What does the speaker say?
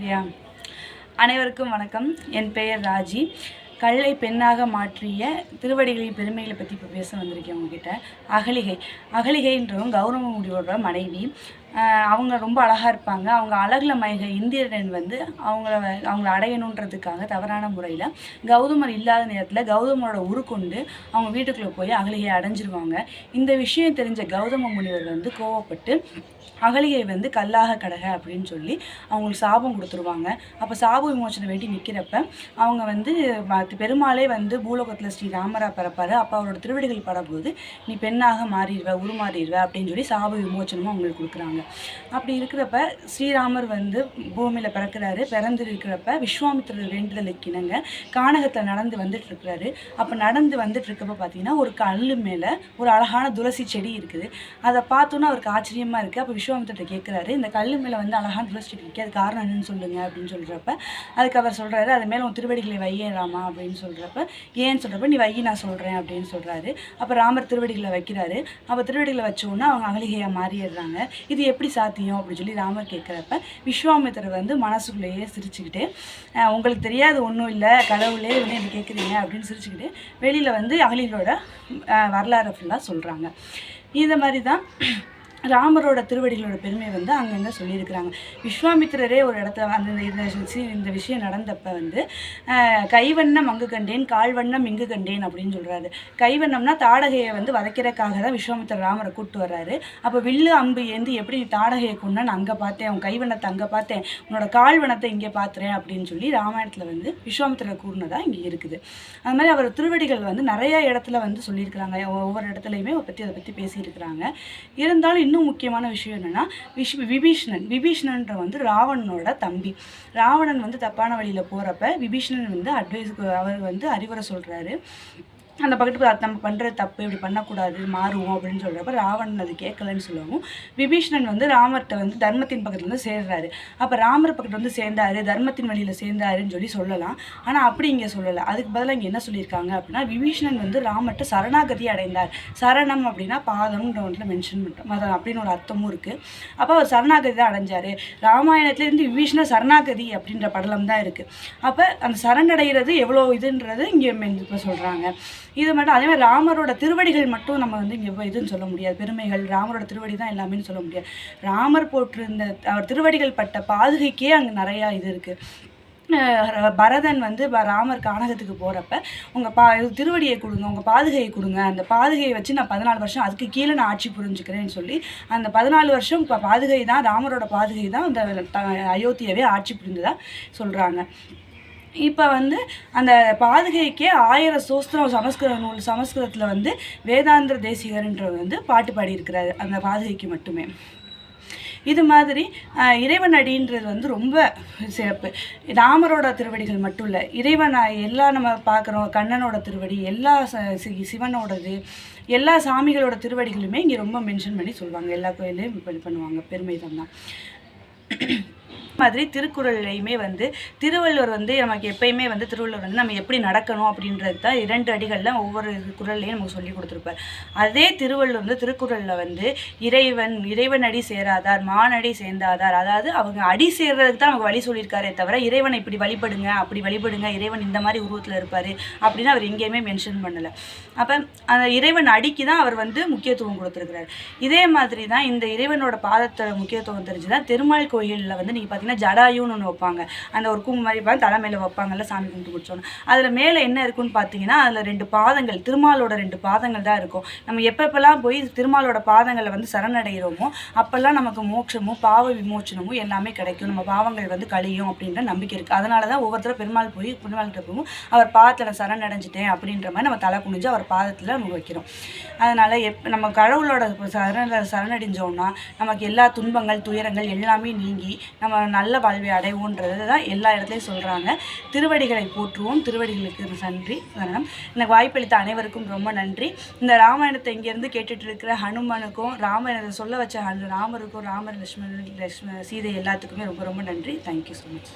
சரியா? அனைவருக்கும் வணக்கம். என் பெயர் ராஜி. கல்லை பெண்ணாக மாற்றிய திருவடிகளின் பெருமைகளை பற்றி இப்போ பேச வந்திருக்கேன் உங்ககிட்ட. அகலிகைன்றவங்க கௌதம முனிவரோட மனைவி. அவங்க ரொம்ப அழகாக இருப்பாங்க. அவங்க அழகில் மயங்க இந்திரன் வந்து அவங்கள அடையணுன்றதுக்காக தவறான முறையில் கௌதமர் இல்லாத நேரத்தில் கௌதமரோட உருக்கொண்டு அவங்க வீட்டுக்குள்ளே போய் அகலிகையை அடைஞ்சிருவாங்க. இந்த விஷயம் தெரிஞ்ச கௌதம முனிவர் வந்து கோவப்பட்டு அகலிகை வந்து கல்லாக கடக அப்படின்னு சொல்லி அவங்களுக்கு சாபம் கொடுத்துருவாங்க. அப்போ சாப விமோச்சனை வேண்டி நிற்கிறப்ப அவங்க வந்து பெருமாளே வந்து பூலோகத்தில் ஸ்ரீராமரா பிறப்பார். அப்போ அவரோட திருவடிகள் படும்போது நீ பெண்ணாக மாறிடுவ, உருமாறிடுவ அப்படின்னு சொல்லி சாப விமோச்சனமும் அவங்களுக்கு கொடுக்குறாங்க. அப்படி இருக்கிறப்ப ஸ்ரீராமர் வந்து பூமியில் பிறக்கிறாரு. பிறந்திருக்கிறப்ப விஸ்வாமித்திரர் வேண்டுதலுக்கு இணங்க கானகத்தில் நடந்து வந்துட்டு இருக்கிறாரு. அப்போ நடந்து வந்துட்டு இருக்கப்ப பார்த்தீங்கன்னா ஒரு கல் மேலே ஒரு அழகான துளசி செடி இருக்குது. அதை பார்த்தோன்னா அவருக்கு ஆச்சரியமாக இருக்குது. அப்போ விஸ்வாமித்திரத்தை கேட்குறாரு, இந்த கல் மேலே வந்து அழகான துளசி செடி இருக்குது, அது காரணம் என்னன்னு சொல்லுங்க அப்படின்னு சொல்கிறப்ப அதுக்கு அவர் சொல்கிறாரு, அது மேலே உன் திருவடிகளை வையலாமா அப்படின்னு சொல்கிறப்ப ஏன்னு சொல்கிறப்ப நீ வை நான் சொல்கிறேன் அப்படின்னு சொல்கிறாரு. அப்போ ராமர் திருவடிகளை வைக்கிறாரு. அப்போ திருவடிகளை வச்சோன்னா அவங்க அகலிகையாக மாறிடுறாங்க. இது எப்படி சாத்தியம் அப்படின்னு சொல்லி ராமர் கேட்குறப்ப விஸ்வாமித்திரர் வந்து மனசுக்குள்ளேயே சிரிச்சுக்கிட்டு, உங்களுக்கு தெரியாது ஒன்றும் இல்லை, கடவுளே வந்து என்ன கேட்குறீங்க அப்படின்னு சிரிச்சுக்கிட்டு வெளியில் வந்து அகலிகளோட வரலாறு ஃபுல்லாக சொல்கிறாங்க. இந்த மாதிரி தான் ராமரோட திருவடிகளோட பெருமை வந்து அங்கங்கே சொல்லியிருக்கிறாங்க. விஸ்வாமித்திரரே ஒரு இடத்துல இந்த விஷயம் நடந்தப்போ வந்து கைவண்ணம் அங்கு கண்டேன், கால்வண்ணம் இங்கு கண்டேன் அப்படின்னு சொல்கிறாரு. கைவண்ணம்னா தாடகையை வந்து வதைக்கிறதுக்காக தான் விஸ்வாமித்திரர் ராமரை கூப்பிட்டு வர்றாரு. அப்போ வில்லு அம்பு ஏந்தி எப்படி நீ தாடகையை கொண்டா நான் அங்கே பார்த்தேன், உன் கைவண்ணத்தை அங்கே பார்த்தேன், உன்னோட கால்வண்ணத்தை இங்கே பார்த்துறேன் அப்படின்னு சொல்லி ராமாயணத்தில் வந்து விஸ்வாமித்திரர் கூறினதாக இங்கே இருக்குது. அது மாதிரி அவர் திருவடிகள் வந்து நிறைய இடத்துல வந்து சொல்லியிருக்கிறாங்க. ஒவ்வொரு இடத்துலையுமே அதை பற்றி பேசியிருக்கிறாங்க. இருந்தாலும் இன்னும் முக்கியமான விஷயம் என்னென்னா விபீஷணன்ற வந்து ராவணனோட தம்பி. ராவணன் வந்து தப்பான வழியில் போகிறப்ப விபீஷணன் வந்து அவர் வந்து அறிவுரை சொல்கிறாரு, அந்த பக்கத்து நம்ம பண்ணுற தப்பு இப்படி பண்ணக்கூடாது, மாறுவோம் அப்படின்னு சொல்கிறப்ப ராவணன் அது கேட்கலன்னு சொல்லவும் விபீஷணன் வந்து ராமர்கிட்ட வந்து தர்மத்தின் பக்கத்தில் வந்து சேர்றாரு. அப்போ ராமர் பக்கத்தில் வந்து சேர்ந்தாரு, தர்மத்தின் வழியில் சேர்ந்தாருன்னு சொல்லி சொல்லலாம். ஆனால் அப்படி இங்கே சொல்லலை. அதுக்கு பதிலாக இங்கே என்ன சொல்லியிருக்காங்க அப்படின்னா விபீஷணன் வந்து ராமர்கிட்ட சரணாகதி அடைந்தார். சரணம் அப்படின்னா பாதம்ன்ற ஒன்றில் மென்ஷன் பண்ணுறோம் அப்படின்னு ஒரு அர்த்தமும் இருக்குது. அப்போ அவர் சரணாகதி தான் அடைஞ்சார். ராமாயணத்துலேருந்து விபீஷண சரணாகதி அப்படின்ற படலம் தான் இருக்குது. அப்போ அந்த சரணடைகிறது எவ்வளோ இதுன்றது இங்கே இப்போ சொல்கிறாங்க. இது மட்டும் அதே மாதிரி ராமரோட திருவடிகள் மட்டும் நம்ம வந்து இங்கே இதுன்னு சொல்ல முடியாது. பெருமைகள் ராமரோட திருவடி தான் எல்லாமே சொல்ல முடியாது. ராமர் போட்டிருந்த அவர் திருவடிகள் பட்ட பாதுகைக்கே அங்கே நிறையா இது இருக்குது. பரதன் வந்து ராமர் கானகத்துக்கு போகிறப்ப உங்கள் திருவடியை கொடுங்க, உங்கள் பாதுகையை கொடுங்க, அந்த பாதுகையை வச்சு நான் 14 வருஷம் அதுக்கு கீழே நான் ஆட்சி புரிஞ்சுக்கிறேன்னு சொல்லி அந்த 14 வருஷம் இப்போ பாதுகை தான் ராமரோட பாதுகை தான் அந்த அயோத்தியாவே ஆட்சி புரிந்ததாக சொல்கிறாங்க. இப்போ வந்து அந்த பாதுகைக்கே 1000 சோஸ்திரம் சமஸ்கிருதத்தில் வந்து வேதாந்திர தேசிகர்ன்றவர் வந்து பாட்டு பாடியிருக்கிறாரு அந்த பாதுகைக்கு மட்டுமே. இது மாதிரி இறைவன் அடின்றது வந்து ரொம்ப சிறப்பு. ராமரோட திருவடிகள் மட்டும் இல்லை, இறைவன் எல்லாம் நம்ம பார்க்குறோம், கண்ணனோட திருவடி, எல்லா சிவனோடது, எல்லா சாமிகளோட திருவடிகளுமே இங்கே ரொம்ப மென்ஷன் பண்ணி சொல்லுவாங்க. எல்லா கோயிலையும் இது பண்ணுவாங்க. பெருமை தான். மாதிரி திருக்குறள்லையுமே வந்து திருவள்ளுவர் வந்து நமக்கு எப்பயுமே வந்து திருவள்ளுவர் வந்து நம்ம எப்படி நடக்கணும் அப்படின்றது தான் 2 அடிகளில் ஒவ்வொரு குறள்லையும் நமக்கு சொல்லி கொடுத்துருப்பார். அதே திருவள்ளுவர் வந்து திருக்குறளில் வந்து இறைவன் அடி சேராதார் மானடி சேர்ந்தாதார், அதாவது அவங்க அடி சேர்றதுக்கு தான் நமக்கு வழி சொல்லியிருக்காரே தவிர இறைவனை இப்படி வழிபடுங்க அப்படி வழிபடுங்க, இறைவன் இந்த மாதிரி உருவத்தில் இருப்பார் அப்படின்னு அவர் எங்கேயுமே மென்ஷன் பண்ணலை. அப்போ அந்த இறைவன் அடிக்கு தான் அவர் வந்து முக்கியத்துவம் கொடுத்துருக்கிறார். இதே மாதிரி தான் இந்த இறைவனோட பாதத்தோட முக்கியத்துவம் தெரிஞ்சு தான் திருமால் கோயிலில் வந்து நீங்கள் பார்த்தீங்கன்னா ஜடாயுன்னு ஒன்று வைப்பாங்க. அந்த ஒரு கூம்பு மாதிரி தலைமையில் வைப்பாங்கல்ல சாமி கும்பிட்டு முடிச்சோன்னு. அதில் மேலே என்ன இருக்குன்னு பார்த்தீங்கன்னா அதில் 2 பாதங்கள், திருமாலோட 2 பாதங்கள் தான் இருக்கும். நம்ம எப்பப்பெல்லாம் போய் திருமாலோட பாதங்களை வந்து சரணடைகிறோமோ அப்போல்லாம் நமக்கு மோட்சமும் பாவ விமோச்சனமும் எல்லாமே கிடைக்கும், நம்ம பாவங்கள் வந்து கழியும் அப்படின்ற நம்பிக்கை இருக்குது. அதனால தான் ஒவ்வொருத்தரும் பெருமாள்கிட்ட போகும் அவர் பாதத்தில் சரணடைஞ்சிட்டேன் அப்படின்ற மாதிரி நம்ம தலை குனிஞ்சு அவர் பாதத்தில் நம்ம வைக்கிறோம். அதனால் நம்ம கடவுளோட சரணடைஞ்சோம்னா நமக்கு எல்லா துன்பங்கள் துயரங்கள் எல்லாமே நீங்கி நம்ம நல்ல வாழ்வை அடைவோன்றது தான் எல்லா இடத்துலையும் சொல்கிறாங்க. திருவடிகளை போற்றுவோம், திருவடிகளுக்கு நன்றி. எனக்கு வாய்ப்பளித்த அனைவருக்கும் ரொம்ப நன்றி. இந்த ராமாயணத்தை இங்கேருந்து கேட்டுட்டு இருக்கிற ஹனுமனுக்கும் ராமனை சொல்ல வச்ச ராமருக்கும் ராமர் லட்சுமண சீதை எல்லாத்துக்குமே ரொம்ப ரொம்ப நன்றி. Thank you so much.